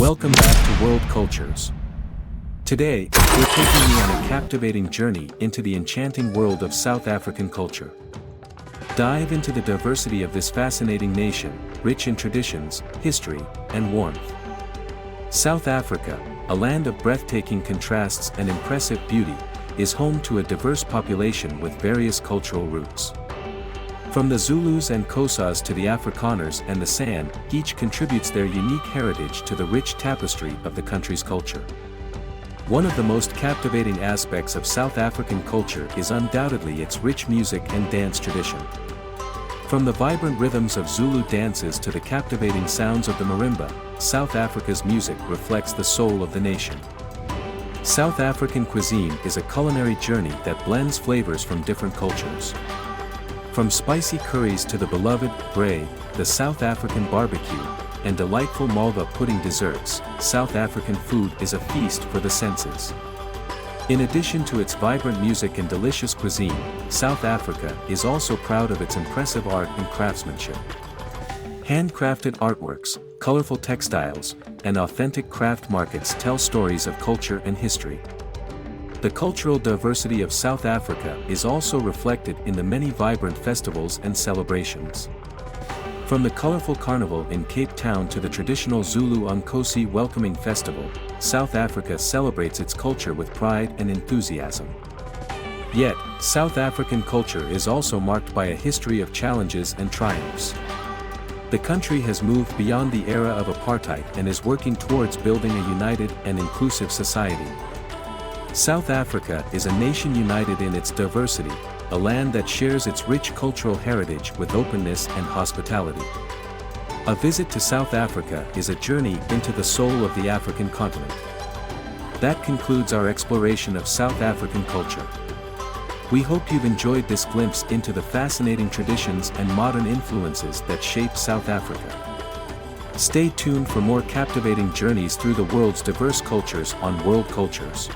Welcome back to World Cultures. Today, we're taking you on a captivating journey into the enchanting world of South African culture. Dive into the diversity of this fascinating nation, rich in traditions, history, and warmth. South Africa, a land of breathtaking contrasts and impressive beauty, is home to a diverse population with various cultural roots. From the Zulus and Xhosas to the Afrikaners and the San, each contributes their unique heritage to the rich tapestry of the country's culture. One of the most captivating aspects of South African culture is undoubtedly its rich music and dance tradition. From the vibrant rhythms of Zulu dances to the captivating sounds of the marimba, South Africa's music reflects the soul of the nation. South African cuisine is a culinary journey that blends flavors from different cultures. From spicy curries to the beloved Braai, the South African barbecue, and delightful malva pudding desserts, South African food is a feast for the senses. In addition to its vibrant music and delicious cuisine, South Africa is also proud of its impressive art and craftsmanship. Handcrafted artworks, colorful textiles, and authentic craft markets tell stories of culture and history. The cultural diversity of South Africa is also reflected in the many vibrant festivals and celebrations. From the colorful carnival in Cape Town to the traditional Zulu Nkosi welcoming festival, South Africa celebrates its culture with pride and enthusiasm. Yet, South African culture is also marked by a history of challenges and triumphs. The country has moved beyond the era of apartheid and is working towards building a united and inclusive society. South Africa is a nation united in its diversity, a land that shares its rich cultural heritage with openness and hospitality. A visit to South Africa is a journey into the soul of the African continent. That concludes our exploration of South African culture. We hope you've enjoyed this glimpse into the fascinating traditions and modern influences that shape South Africa. Stay tuned for more captivating journeys through the world's diverse cultures on World Cultures.